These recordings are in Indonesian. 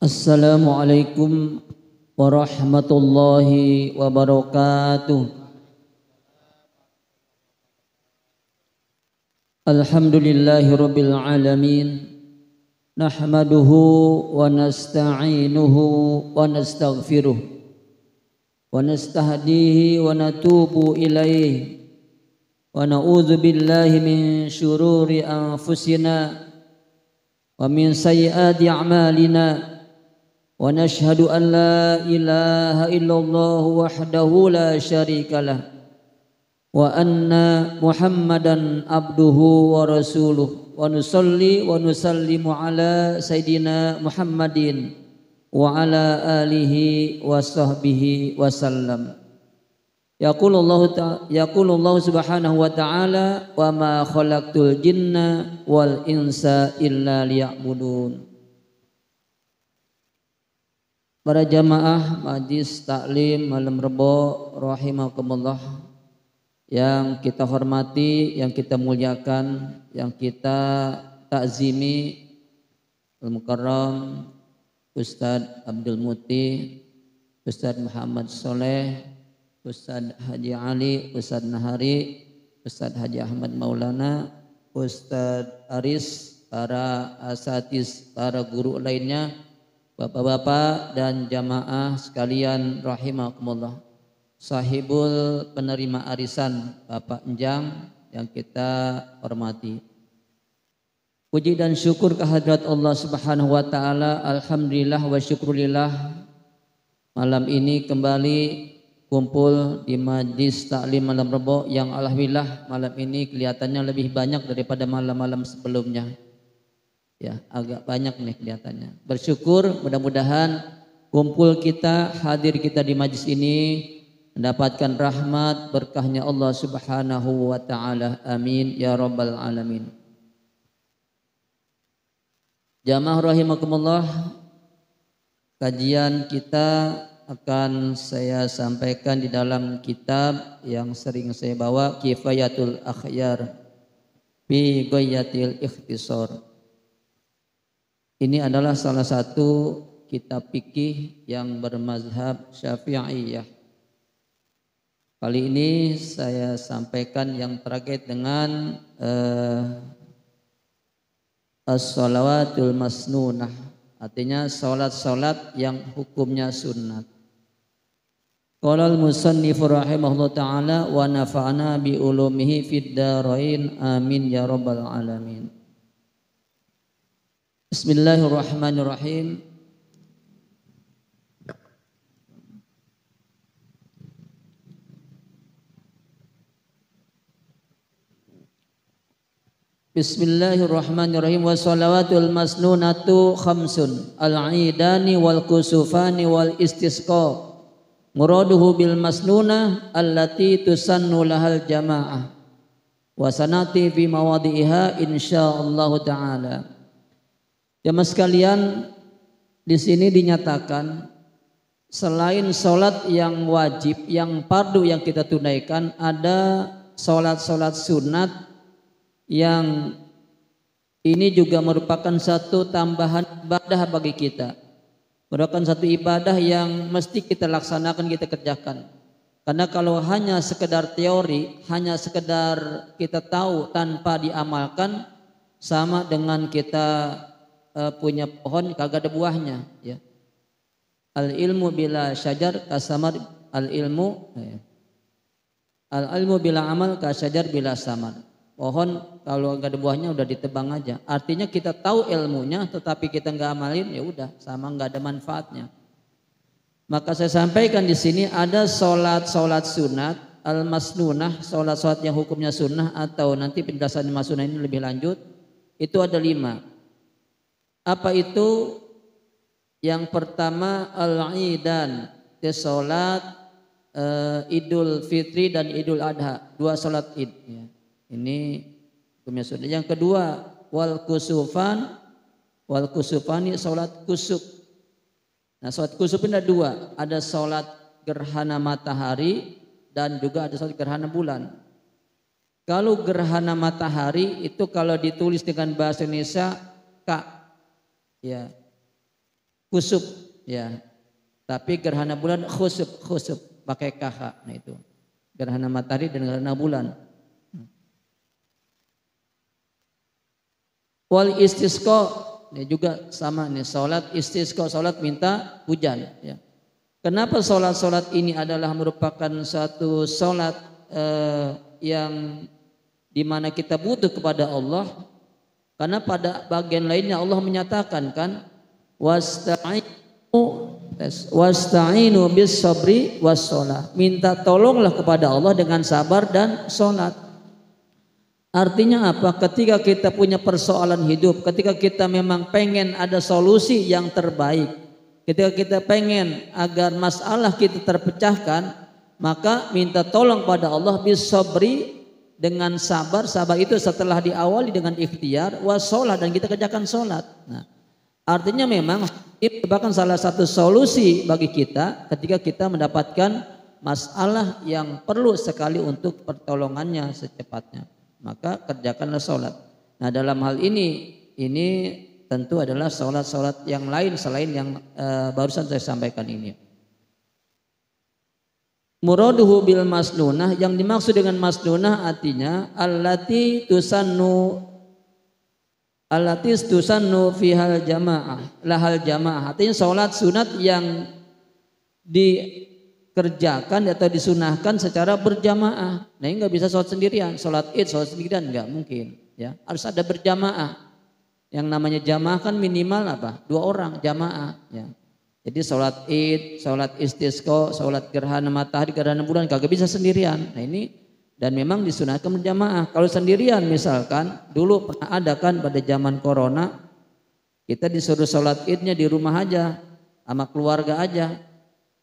Assalamualaikum warahmatullahi wabarakatuh. Alhamdulillahi rabbil alamin. Nahmaduhu wa nasta'inuhu wa nastaghfiruh wa nastahdihi wa natubu ilaihi wa na'udzu billahi min syururi anfusina wa min sayyiati a'malina. Wa nashhadu an la ilaha illallah wahdahu la syarika lah wa anna Muhammadan abduhu wa rasuluh wa nusalli wa nusallimu ala sayyidina Muhammadin wa ala alihi wa sahbihi wa sallam. Yaqulullahu subhanahu wa ta'ala wa ma khalaqtul jinna wal insa illa liya'budun. Para jamaah majlis taklim malam Rebo rahimakumullah, yang kita hormati, yang kita muliakan, yang kita takzimi, Al-Mukarram Ustadz Abdul Muti, Ustadz Muhammad Soleh, Ustadz Haji Ali, Ustadz Nahari, Ustadz Haji Ahmad Maulana, Ustadz Aris, para asatiz, para guru lainnya, bapak-bapak dan jamaah sekalian rahimakumullah. Sahibul penerima arisan Bapak Enjang yang kita hormati. Puji dan syukur kehadirat Allah Subhanahu wa taala. Alhamdulillah wa syukurillah. Malam ini kembali kumpul di majlis taklim malam Rebo yang alhamdulillah malam ini kelihatannya lebih banyak daripada malam-malam sebelumnya. Ya, agak banyak nih kelihatannya. Bersyukur, mudah-mudahan kumpul kita, hadir kita di majlis ini mendapatkan rahmat berkahnya Allah Subhanahu wa taala. Amin ya rabbal alamin. Jamaah rahimakumullah, kajian kita akan saya sampaikan di dalam kitab yang sering saya bawa, Kifayatul Akhyar bi Ghayatil Ikhtisar. Ini adalah salah satu kitab fikih yang bermazhab Syafi'iyah. Kali ini saya sampaikan yang terkait dengan as-salawatul masnunah, artinya salat-salat yang hukumnya sunnat. Qala al-musannif rahimahullah ta'ala wa nafa'ana bi ulumihi fid dharain amin ya rabbal alamin. Bismillahirrahmanirrahim. Bismillahirrahmanirrahim. Wa salawatul masnunatu khamsun al-idani wal kusufani wal istisqa. Muraduhu bil masnunah allati tusannu lahal jamaah. Wa sanati fi mawadi'iha insyaallah ta'ala. Jamaah sekalian, di sini dinyatakan selain sholat yang wajib, yang fardu yang kita tunaikan, ada sholat-sholat sunat yang ini juga merupakan satu tambahan ibadah bagi kita, merupakan satu ibadah yang mesti kita laksanakan, kita kerjakan. Karena kalau hanya sekedar teori, hanya sekedar kita tahu tanpa diamalkan, sama dengan kita punya pohon kagak ada buahnya, ya. Al ilmu bila syajar kasamar, al ilmu bila amal kasyajar bila samar. Pohon kalau nggak ada buahnya udah ditebang aja. Artinya kita tahu ilmunya tetapi kita nggak amalin, ya udah sama nggak ada manfaatnya. Maka saya sampaikan di sini ada sholat sunat al masnunah, sholat yang hukumnya sunnah, atau nanti penjelasan masnunah ini lebih lanjut. Itu ada 5. Apa itu? Yang pertama al-idan, sholat Idul Fitri dan Idul Adha, 2 sholat Id. Ya. Ini hukumnya sunnah. Yang kedua wal kusufani, sholat kusuf. Nah, sholat kusuf ini ada 2, ada sholat gerhana matahari dan juga ada sholat gerhana bulan. Kalau gerhana matahari itu kalau ditulis dengan bahasa Indonesia K, ya khusuf ya. Tapi gerhana bulan khusuf pakai KH. Nah itu. Gerhana matahari dan gerhana bulan. Wal istisqa ini juga sama nih, salat istisqa, salat minta hujan ya. Kenapa salat ini adalah merupakan satu salat yang dimana kita butuh kepada Allah? Karena pada bagian lainnya Allah menyatakan kan, wasta'inu bis sabri was shalah. Minta tolonglah kepada Allah dengan sabar dan salat. Artinya apa? Ketika kita punya persoalan hidup, ketika kita memang pengen ada solusi yang terbaik, ketika kita pengen agar masalah kita terpecahkan, maka minta tolong pada Allah bis sabri, dengan sabar. Sabar itu setelah diawali dengan ikhtiar, wassalah, dan kita kerjakan sholat. Nah, artinya memang ini merupakan salah satu solusi bagi kita ketika kita mendapatkan masalah yang perlu sekali untuk pertolongannya secepatnya. Maka kerjakanlah sholat. Nah, dalam hal ini tentu adalah sholat yang lain selain yang barusan saya sampaikan ini. Muraduhu bil masnunah, yang dimaksud dengan masnunah artinya allati tusannu fihal jamaah, lahal jamaah. Artinya sholat sunat yang dikerjakan atau disunahkan secara berjamaah. Nah, ini nggak bisa sholat sendirian, sholat id sholat sendirian nggak mungkin ya, harus ada berjamaah. Yang namanya jamaah kan minimal apa? 2 orang jamaah ya. Jadi sholat id, sholat istisqa, sholat gerhana matahari, gerhana bulan kagak bisa sendirian. Nah ini, dan memang disunahkan berjamaah. Kalau sendirian misalkan, dulu pernah ada kan pada zaman corona, kita disuruh sholat idnya di rumah aja, sama keluarga aja.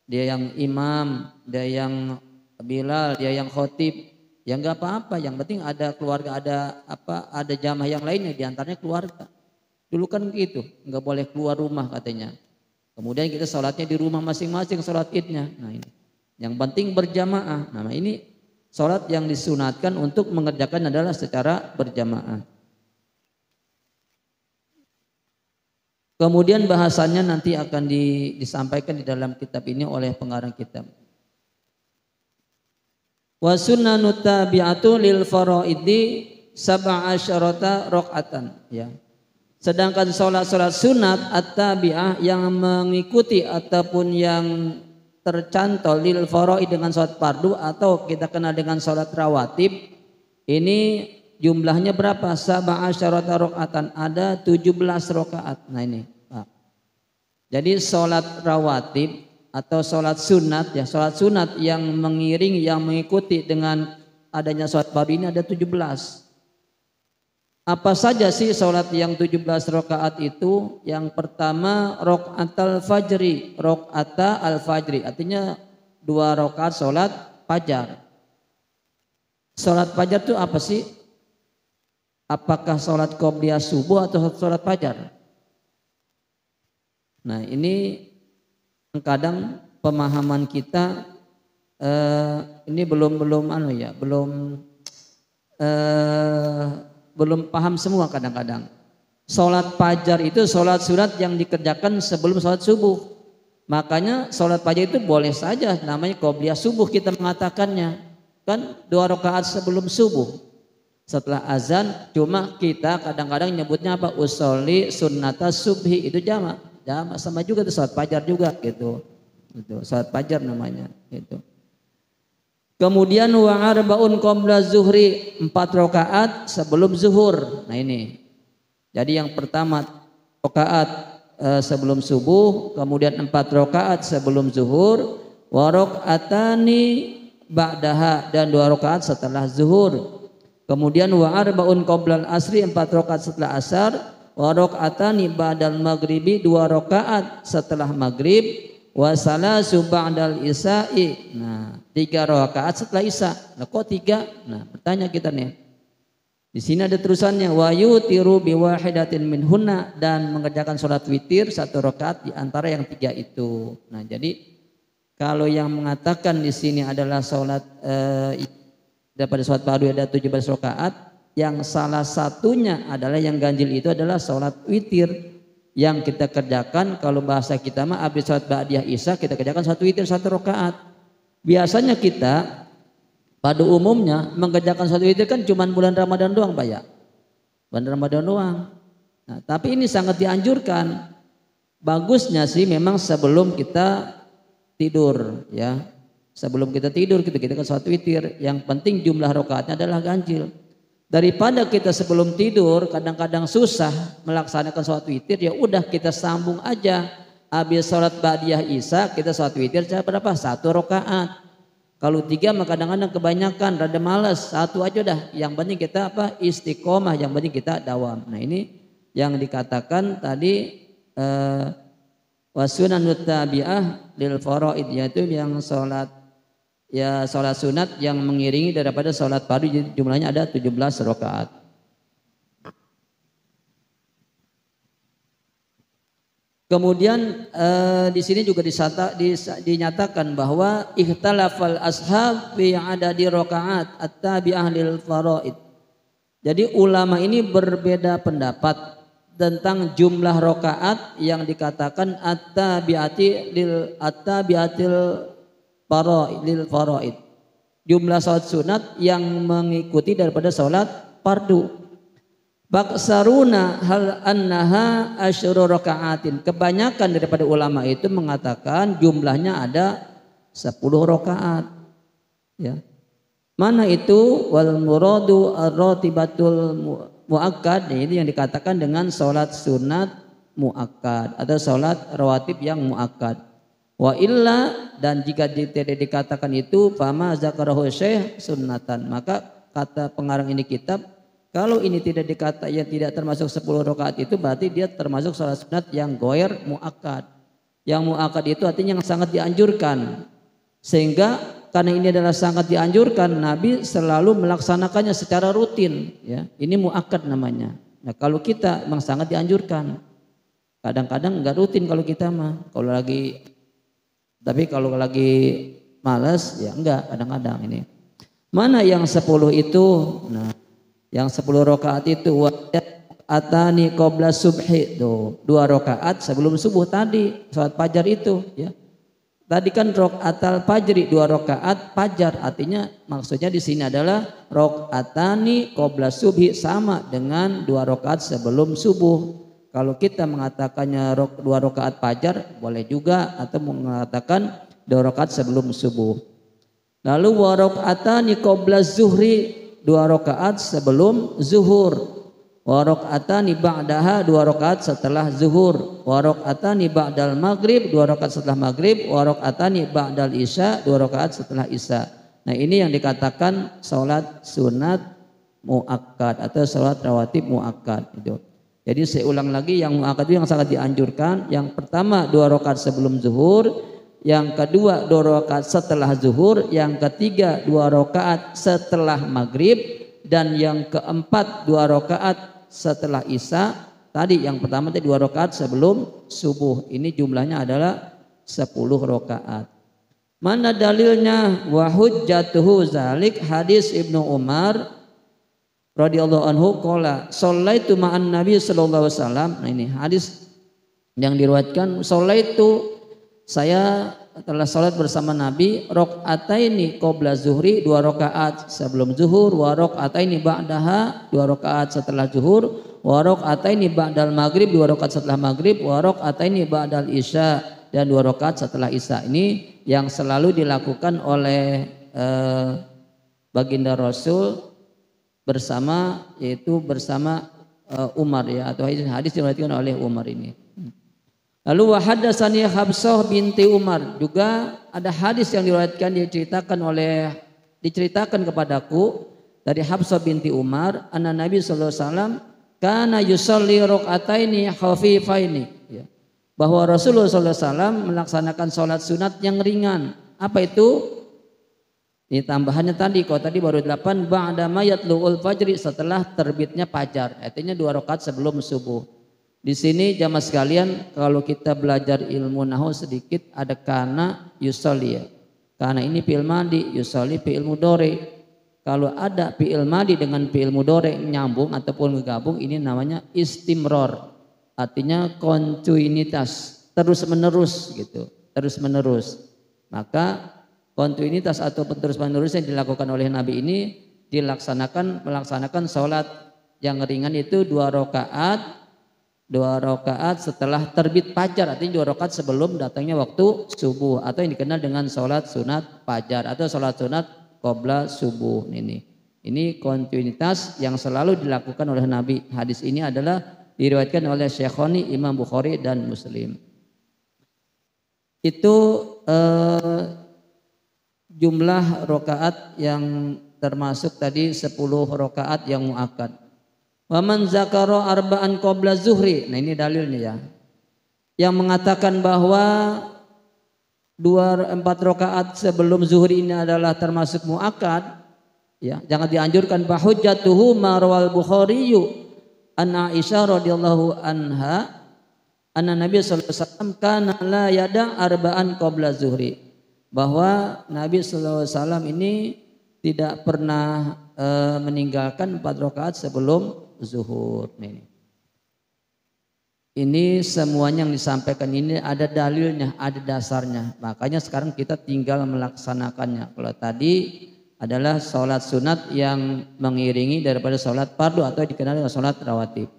Dia yang imam, dia yang bilal, dia yang khotib. Ya nggak apa-apa, yang penting ada keluarga, ada jamaah yang lainnya, diantaranya keluarga. Dulu kan gitu, nggak boleh keluar rumah katanya. Kemudian kita sholatnya di rumah masing-masing sholat idnya. Nah ini, yang penting berjamaah. Nah ini sholat yang disunatkan untuk mengerjakan adalah secara berjamaah. Kemudian bahasannya nanti akan disampaikan di dalam kitab ini oleh pengarang kitab. Wa sunnanu tabi'atu lil faraidi sab'asyarata rakaatan ya. Sedangkan sholat sunat at-tabi'ah yang mengikuti ataupun yang tercantol lil faraid dengan sholat fardu atau kita kenal dengan sholat rawatib, ini jumlahnya berapa? Sab'asyarata rakaatan, ada 17 rakaat. Nah ini Pak. Jadi sholat rawatib atau sholat sunat ya, sholat sunat yang mengiring, yang mengikuti dengan adanya sholat fardu ini ada 17. Apa saja sih sholat yang 17 rakaat itu? Yang pertama rakaat al-fajri, artinya 2 rakaat sholat fajar. Sholat fajar itu apa sih? Apakah sholat qobliyah subuh atau sholat fajar? Nah ini kadang pemahaman kita ini belum paham semua kadang-kadang. Sholat fajar itu sholat sunat yang dikerjakan sebelum sholat subuh. Makanya sholat fajar itu boleh saja namanya qobliyah subuh kita mengatakannya. Kan 2 rakaat sebelum subuh. Setelah azan, cuma kita kadang-kadang nyebutnya apa? Usolli sunnata subhi, itu jamak. Jamak sama juga itu sholat fajar juga gitu. Itu sholat fajar namanya gitu. Kemudian wa arba'un qabla zuhri, 4 rakaat sebelum zuhur. Nah ini. Jadi yang pertama rakaat sebelum subuh, kemudian 4 rakaat sebelum zuhur, wa raka'atani ba'daha, dan 2 rakaat setelah zuhur. Kemudian wa arba'un qabla asri, 4 rakaat setelah asar, wa raka'atani ba'dal maghribi, 2 rakaat setelah maghrib, wa salasu ba'dal isya'i. Nah, 3 rakaat setelah isya. Nah, kok 3? Nah, bertanya kita nih. Di sini ada terusannya, wa yutiru bi wahidatin minhunna, dan mengerjakan sholat witir 1 rakaat di antara yang 3 itu. Nah, jadi kalau yang mengatakan di sini adalah sholat daripada sholat fardu ada 17 rakaat, yang salah satunya adalah yang ganjil itu adalah sholat witir. yang kita kerjakan kalau bahasa kita mah habis salat ba'diyah isya kita kerjakan 1 witir 1 rakaat. Biasanya kita pada umumnya mengerjakan 1 witir kan cuma bulan Ramadan doang Pak ya. Bulan Ramadan doang. Nah, tapi ini sangat dianjurkan. Bagusnya sih memang sebelum kita tidur ya. Sebelum kita tidur kita kerjakan 1 witir. Yang penting jumlah rakaatnya adalah ganjil. Daripada kita sebelum tidur kadang-kadang susah melaksanakan sholat witir, ya udah kita sambung aja. Habis sholat ba'diyah isya kita sholat witir berapa? 1 rakaat. Kalau 3 mah kadang-kadang kebanyakan, rada malas, 1 aja dah. Yang penting kita istiqomah, yang penting kita dawam. Nah ini yang dikatakan tadi wasunanut tabi'ah lil faraid, yaitu yang sholat sunat yang mengiringi daripada sholat fardu, jumlahnya ada 17 rakaat. Kemudian di sini juga dinyatakan bahwa ikhtalafal ashab fi adadi rakaat at-tabi'ah lil faraid. Jadi ulama ini berbeda pendapat tentang jumlah rakaat yang dikatakan at-tabi'atil faraid, jumlah sholat sunat yang mengikuti daripada sholat fardu. Baksaruna hal annaha asyru rakaatin, kebanyakan daripada ulama itu mengatakan jumlahnya ada 10 rakaat ya. Mana itu? Wal muradu ar-ratibatul muakkad, ini yang dikatakan dengan sholat sunat muakkad atau sholat rawatib yang muakkad. Wa illa, dan jika tidak dikatakan itu fama zakarahu syekh sunnatan, maka kata pengarang ini kitab, kalau ini tidak tidak termasuk 10 rakaat itu berarti dia termasuk salat sunat yang goer muakkad. Yang muakkad itu artinya yang sangat dianjurkan. Sehingga karena ini adalah sangat dianjurkan, Nabi selalu melaksanakannya secara rutin ya. Ini muakkad namanya. Nah, kalau kita memang sangat dianjurkan. Kadang-kadang enggak rutin kalau kita mah. Tapi kalau lagi malas ya enggak, kadang-kadang ini. Mana yang 10 itu? Nah, yang 10 rakaat itu atani qabla subhi, tuh 2 rakaat sebelum subuh tadi, salat fajar itu ya. Tadi kan rakaatal fajri 2 rakaat fajar, artinya maksudnya di sini adalah rakaatani qabla subhi, sama dengan 2 rakaat sebelum subuh. Kalau kita mengatakannya 2 rakaat fajar boleh juga, atau mengatakan 2 rakaat sebelum subuh. Lalu wa rakaatani qabla zuhri, 2 rakaat sebelum zuhur. Wa rakaatani ba'daha, 2 rakaat setelah zuhur. Wa rakaatani ba'dal maghrib, 2 rakaat setelah maghrib. Wa rakaatani ba'dal isya, 2 rakaat setelah isya. Nah ini yang dikatakan salat sunat muakkad atau salat rawatib muakkad itu. Jadi saya ulang lagi, yang muakkad itu yang sangat dianjurkan. Yang pertama 2 rakaat sebelum zuhur, yang kedua 2 rakaat setelah zuhur, yang ketiga 2 rakaat setelah maghrib, dan yang keempat 2 rakaat setelah isya. Tadi yang pertama tadi 2 rakaat sebelum subuh. Ini jumlahnya adalah 10 rakaat. Mana dalilnya? Wa hujjatuhu zalik hadis Ibnu Umar radhiyallahu anhu qala shallaitu ma'an nabi sallallahu alaihi wasallam. Nah ini hadis yang diriwayatkan, shallaitu, saya telah salat bersama Nabi, rakaataini qabla zuhri, 2 rakaat sebelum zuhur, wa rakaataini ba'daha, 2 rakaat setelah zuhur, wa rakaataini ba'dal maghrib, 2 rakaat setelah maghrib, wa rakaataini ba'dal isya, dan 2 rakaat setelah isya. Ini yang selalu dilakukan oleh baginda Rasul bersama Umar ya, atau hadis diriwayatkan oleh Umar ini. Lalu wa haddatsani Habsah binti Umar, juga ada hadis yang diriwayatkan diceritakan kepadaku dari Habsah binti Umar, anna Nabi sallallahu alaihi wasallam kana yusalli rakaataini khafifaini ya. Bahwa Rasulullah sallallahu alaihi wasallam melaksanakan salat sunat yang ringan. Apa itu? Ini tambahannya tadi, kalau tadi baru 8 ba'da mayatlu'ul fajri, setelah terbitnya fajar, artinya 2 rakaat sebelum subuh. Di sini jamaah sekalian, kalau kita belajar ilmu nahwu sedikit ada kana yusolli ya. Kana ini fi'il madi, yusolli fi'il mudhari. Kalau ada fi'il madi dengan fi'il mudhari nyambung ataupun ngegabung, ini namanya istimror. artinya kontinuitas, terus menerus gitu, terus menerus. Maka kontinuitas atau terus menerus yang dilakukan oleh Nabi ini melaksanakan sholat yang ringan itu 2 rakaat setelah terbit fajar, artinya 2 rakaat sebelum datangnya waktu subuh, atau yang dikenal dengan sholat sunat fajar atau sholat sunat qabla subuh. Ini kontinuitas yang selalu dilakukan oleh Nabi. Hadis ini adalah diriwayatkan oleh Syekhoni Imam Bukhari dan Muslim. Itu jumlah rakaat yang termasuk tadi 10 rakaat yang muakkad. Wa man zakara arba'an qabla zuhri. Nah ini dalilnya ya. Yang mengatakan bahwa 4 rakaat sebelum zuhri ini adalah termasuk muakkad, ya, jangan dianjurkan. Bahujjatuhu marwal Bukhari an Aisyah radhiyallahu anha anna Nabi sallallahu alaihi wasallam kana la yada arba'an qabla zuhri, bahwa Nabi sallallahu alaihi wasallam ini tidak pernah meninggalkan 4 rakaat sebelum zuhur. Ini semuanya yang disampaikan ini ada dalilnya, ada dasarnya. Makanya sekarang kita tinggal melaksanakannya. Kalau tadi adalah sholat sunat yang mengiringi daripada sholat fardu atau dikenal dengan sholat rawatib.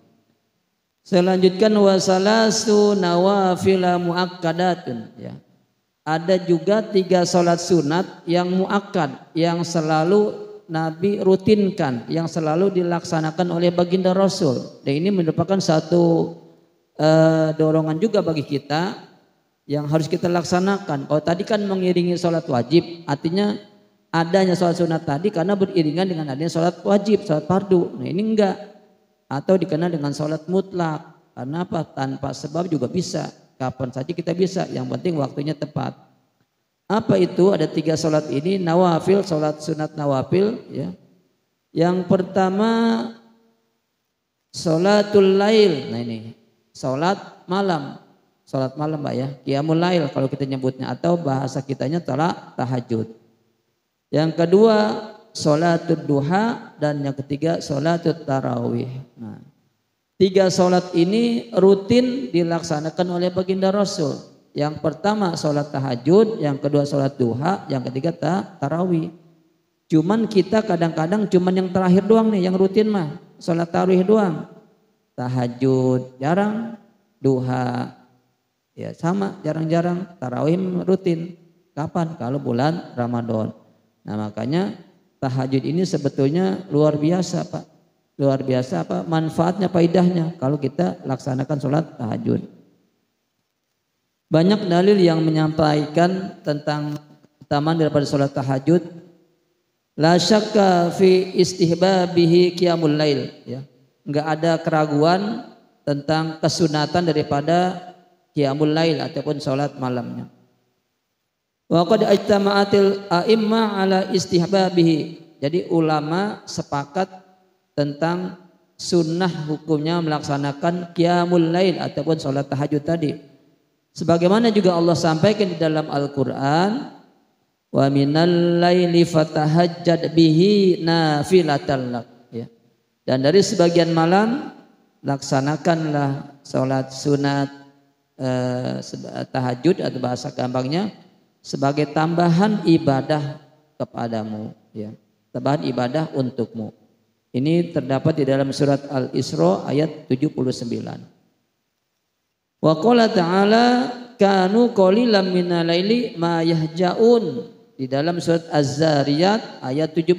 Selanjutkan wasalasu nawafila muakkadatun, ya. Ada juga 3 sholat sunat yang muakkad, yang selalu Nabi rutinkan, yang selalu dilaksanakan oleh baginda Rasul. Dan ini merupakan satu dorongan juga bagi kita yang harus kita laksanakan. Kalau tadi kan mengiringi sholat wajib, artinya adanya sholat sunat tadi karena beriringan dengan adanya sholat wajib, sholat fardu. Nah ini enggak, atau dikenal dengan sholat mutlak. Karena apa? Tanpa sebab juga bisa, kapan saja kita bisa, yang penting waktunya tepat. Apa itu? Ada 3 sholat ini, nawafil, sholat sunat nawafil, ya. Yang pertama sholatul lail. Nah ini sholat malam Mbak ya, qiyamul lail kalau kita nyebutnya, atau bahasa kitanya tahajud. Yang kedua sholatul duha, dan yang ketiga sholatul tarawih. Nah, 3 sholat ini rutin dilaksanakan oleh baginda Rasul. Yang pertama sholat tahajud, yang kedua sholat duha, yang ketiga tarawih. Cuman kita kadang-kadang cuman yang terakhir doang nih yang rutin mah, sholat tarawih doang. Tahajud jarang, duha ya sama jarang-jarang, tarawih rutin. Kapan? Kalau bulan Ramadan. Nah makanya tahajud ini sebetulnya luar biasa Pak. Luar biasa apa manfaatnya, faidahnya kalau kita laksanakan sholat tahajud. Banyak dalil yang menyampaikan tentang keutamaan daripada sholat tahajud. La syakka fi istihbabihi qiyamul lail, ya. Enggak ada keraguan tentang kesunatan daripada qiyamul lail ataupun sholat malamnya. Wa qad ijtama'atil a'imma ala istihbabihi. Jadi ulama sepakat tentang sunnah hukumnya melaksanakan qiyamul lail ataupun sholat tahajud tadi. Sebagaimana juga Allah sampaikan di dalam Al-Quran, wa minal laili fatahajjad bihi nafilatan lak, ya. Dan dari sebagian malam laksanakanlah sholat sunat tahajud atau bahasa gampangnya sebagai tambahan ibadah kepadamu, ya. Tambahan ibadah untukmu. Ini terdapat di dalam surat Al-Isra ayat 79. Wa qala ta'ala kanu qalilan minal laili ma yahjaun, di dalam surat Az-Zariyat ayat 17.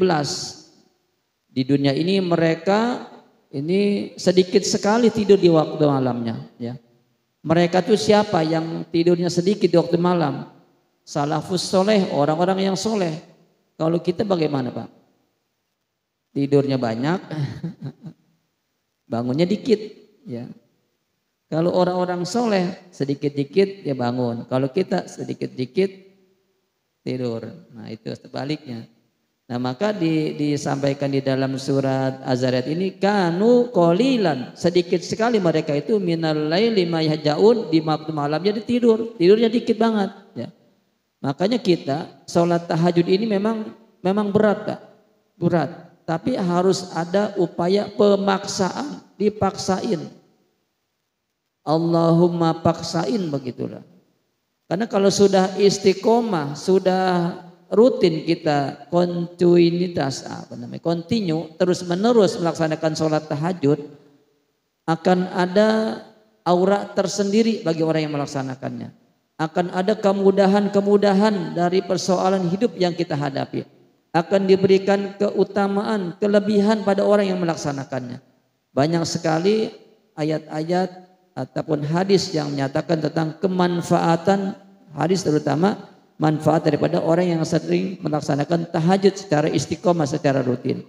Di dunia ini mereka ini sedikit sekali tidur di waktu malamnya, ya. Mereka itu siapa yang tidurnya sedikit di waktu malam? Salafus soleh, orang-orang yang soleh. Kalau kita bagaimana Pak? Tidurnya banyak, bangunnya dikit, ya. Kalau orang-orang soleh sedikit-dikit dia bangun. Kalau kita sedikit-dikit tidur. Nah itu sebaliknya. Nah maka disampaikan di dalam surat Az-Zariyat ini kanu qalilan, sedikit sekali mereka itu minal laili ma yahjaun, di malam jadi tidur. Tidurnya dikit banget, ya. Makanya kita sholat tahajud ini memang berat Pak. Berat. Tapi harus ada upaya pemaksaan, dipaksain. Allahumma paksain begitulah. Karena kalau sudah istiqomah, sudah rutin kita kontinuitas continue terus menerus melaksanakan sholat tahajud, akan ada aura tersendiri bagi orang yang melaksanakannya. Akan ada kemudahan-kemudahan dari persoalan hidup yang kita hadapi. Akan diberikan keutamaan, kelebihan pada orang yang melaksanakannya. Banyak sekali ayat-ayat ataupun hadis yang menyatakan tentang kemanfaatan, hadis terutama manfaat daripada orang yang sering melaksanakan tahajud secara istiqomah, secara rutin.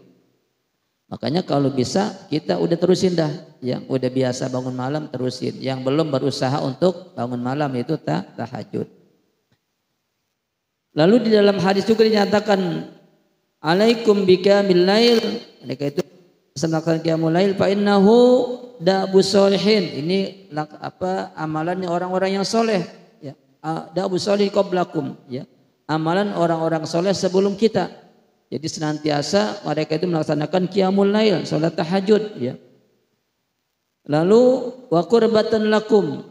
Makanya kalau bisa kita udah terusin dah. Yang udah biasa bangun malam terusin. Yang belum berusaha untuk bangun malam itu tahajud. Lalu di dalam hadis juga dinyatakan alaikum biqiyamil lail. Mereka itu melaksanakan qiyamul lail fa innahu da'bus sholihin. Ini amalannya orang-orang yang soleh. Ya. Da'bus sholihin qablakum. Ya. Amalan orang-orang soleh sebelum kita. Jadi senantiasa mereka itu melaksanakan qiyamul lail, salat tahajud, ya. Lalu wa qurbatan lakum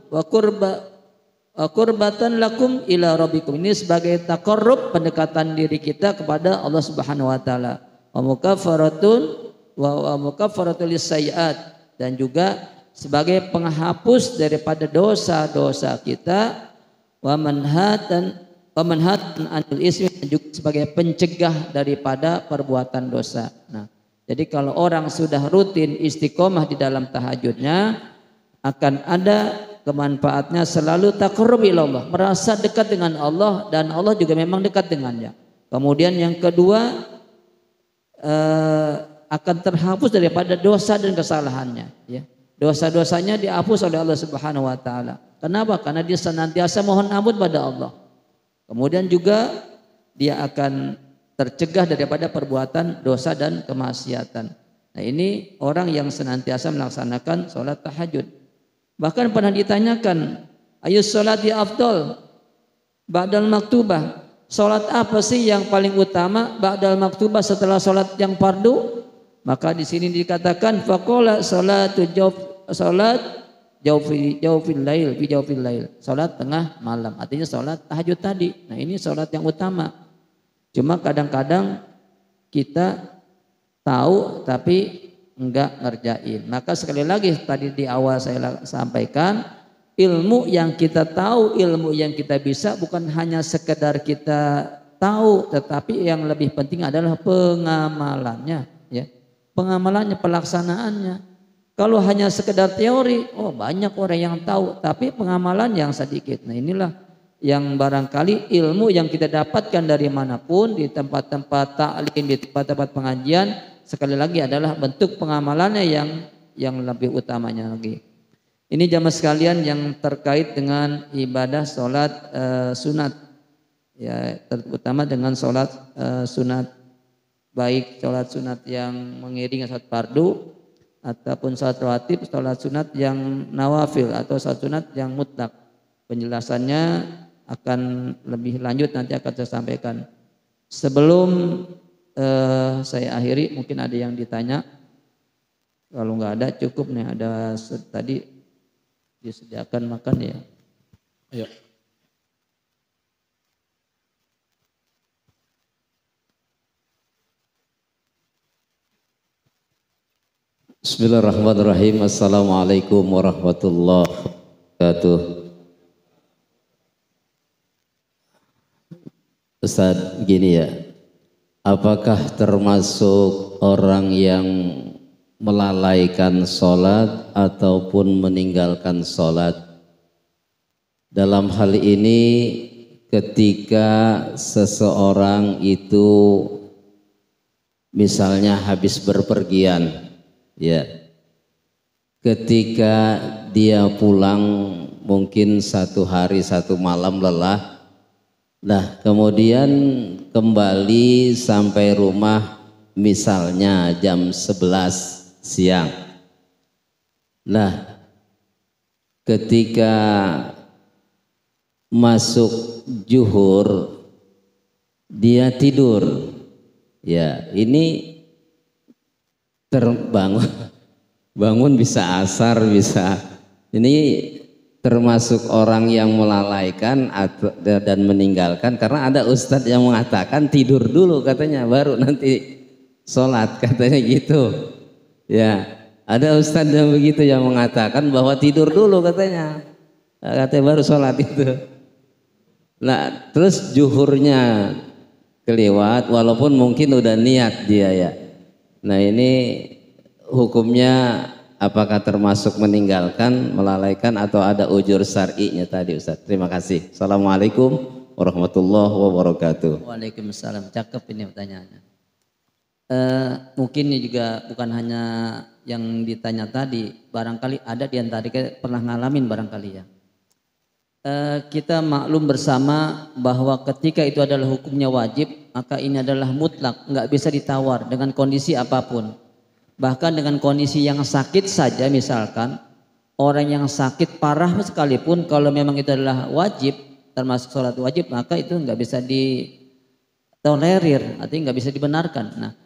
ila rabbikum. Ini sebagai taqarrub, pendekatan diri kita kepada Allah Subhanahu wa taala. Wa mukaffaratun lisayyi'at, dan juga sebagai penghapus daripada dosa-dosa kita, wa manhatan anil ismi, dan juga sebagai pencegah daripada perbuatan dosa. Nah, jadi kalau orang sudah rutin istiqomah di dalam tahajudnya, akan ada kemanfaatnya selalu taqarrub ila Allah, merasa dekat dengan Allah dan Allah juga memang dekat dengannya. Kemudian yang kedua, akan terhapus daripada dosa dan kesalahannya, ya. Dosa-dosanya dihapus oleh Allah Subhanahu wa taala. Kenapa? Karena dia senantiasa mohon ampun pada Allah. Kemudian juga dia akan tercegah daripada perbuatan dosa dan kemaksiatan. Nah, ini orang yang senantiasa melaksanakan sholat tahajud. Bahkan pernah ditanyakan, ayus sholati afdol ba'dal maktubah. Sholat apa sih yang paling utama ba'dal maktubah setelah sholat yang fardu? Maka di sini dikatakan faqala jawfil lail, salat tengah malam, artinya salat tahajud tadi. Nah, ini salat yang utama. Cuma kadang-kadang kita tahu tapi enggak ngerjain. Maka sekali lagi tadi di awal saya sampaikan, ilmu yang kita tahu, ilmu yang kita bisa bukan hanya sekedar kita tahu, tetapi yang lebih penting adalah pengamalannya, ya. Pengamalannya, pelaksanaannya. Kalau hanya sekedar teori, banyak orang yang tahu, tapi pengamalan yang sedikit. Nah, inilah yang barangkali ilmu yang kita dapatkan dari manapun, di tempat-tempat ta'lim, di tempat-tempat pengajian, sekali lagi adalah bentuk pengamalannya yang lebih utamanya lagi. Ini jamaah sekalian yang terkait dengan ibadah sholat sunat, ya, terutama dengan sholat sunat, baik sholat sunat yang mengiringi sholat fardu ataupun sholat rawatib, sholat sunat yang nawafil atau sholat sunat yang mutlak. Penjelasannya akan lebih lanjut nanti akan saya sampaikan. Sebelum saya akhiri, mungkin ada yang ditanya. Kalau nggak ada cukup nih, ada tadi disediakan makan ya. Ayo. Bismillahirrahmanirrahim. Assalamualaikum warahmatullahi wabarakatuh. Ustaz, gini ya, apakah termasuk orang yang melalaikan sholat ataupun meninggalkan sholat? Dalam hal ini ketika seseorang itu misalnya habis berpergian, ya, ketika dia pulang mungkin 1 hari 1 malam lelah, nah kemudian kembali sampai rumah misalnya jam 11 siang. Nah, ketika masuk zuhur dia tidur, ya, ini terbangun, bangun bisa asar, bisa ini termasuk orang yang melalaikan dan meninggalkan, karena ada ustadz yang mengatakan tidur dulu katanya baru nanti sholat katanya gitu ya. Ada ustadz yang begitu yang mengatakan bahwa tidur dulu katanya baru sholat itu. Nah terus zuhurnya kelewat walaupun mungkin udah niat dia ya. Nah ini hukumnya apakah termasuk meninggalkan, melalaikan, atau ada ujur syar'inya tadi Ustaz? Terima kasih. Assalamualaikum warahmatullahi wabarakatuh. Waalaikumsalam. Cakep ini pertanyaannya. Mungkin ini juga bukan hanya yang ditanya tadi, barangkali ada di antara kita pernah ngalamin barangkali ya. Kita maklum bersama bahwa ketika itu adalah hukumnya wajib, maka ini adalah mutlak, nggak bisa ditawar dengan kondisi apapun. Bahkan dengan kondisi yang sakit saja, misalkan orang yang sakit parah sekalipun, kalau memang itu adalah wajib, termasuk sholat wajib, maka itu nggak bisa ditolerir, artinya nggak bisa dibenarkan. Nah,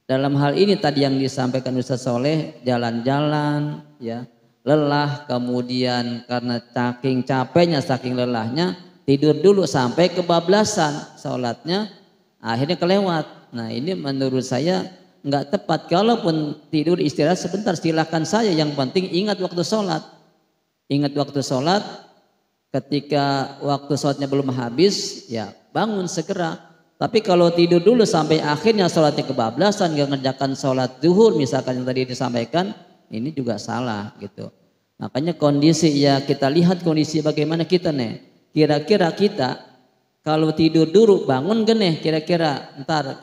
dalam hal ini tadi yang disampaikan Ustaz Soleh, jalan-jalan, ya, lelah, kemudian karena saking capeknya, saking lelahnya, tidur dulu sampai kebablasan sholatnya, akhirnya kelewat. Nah, ini menurut saya nggak tepat. Kalaupun tidur istirahat sebentar silahkan saja, yang penting ingat waktu sholat. Ingat waktu sholat, ketika waktu sholatnya belum habis ya bangun segera. Tapi kalau tidur dulu sampai akhirnya sholatnya kebablasan, nggak ngerjakan sholat zuhur misalkan yang tadi disampaikan, ini juga salah gitu. Makanya kondisi ya, kita lihat kondisi bagaimana kita nih. Kira-kira kita kalau tidur dulu bangun gene kira-kira ntar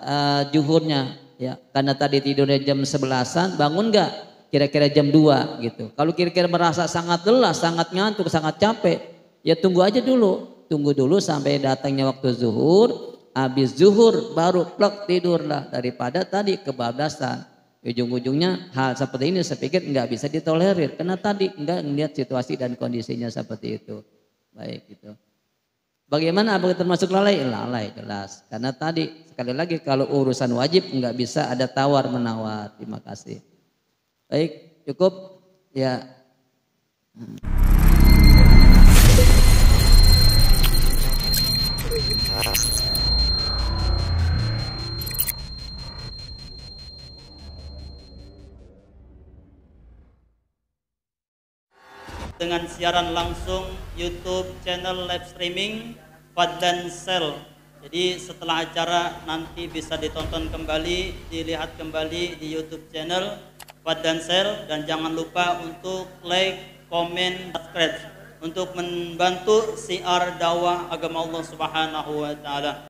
zuhurnya ya, karena tadi tidurnya jam 11-an, bangun nggak kira-kira jam 2 gitu. Kalau kira-kira merasa sangat lelah, sangat ngantuk, sangat capek, ya tunggu aja dulu. Tunggu dulu sampai datangnya waktu zuhur, habis zuhur baru plek tidurlah, daripada tadi kebablasan. Ujung-ujungnya hal seperti ini saya pikir nggak bisa ditolerir, karena tadi nggak melihat situasi dan kondisinya seperti itu. Baik gitu. Bagaimana, apakah termasuk lalai? Lalai jelas. Karena tadi sekali lagi kalau urusan wajib nggak bisa ada tawar menawar. Terima kasih. Baik, cukup ya. Dengan siaran langsung YouTube channel live streaming Fadlan Sel. Jadi setelah acara nanti bisa ditonton kembali, dilihat kembali di YouTube channel Fadlan Sel, dan jangan lupa untuk like, komen, subscribe untuk membantu siar dakwah agama Allah Subhanahu wa taala.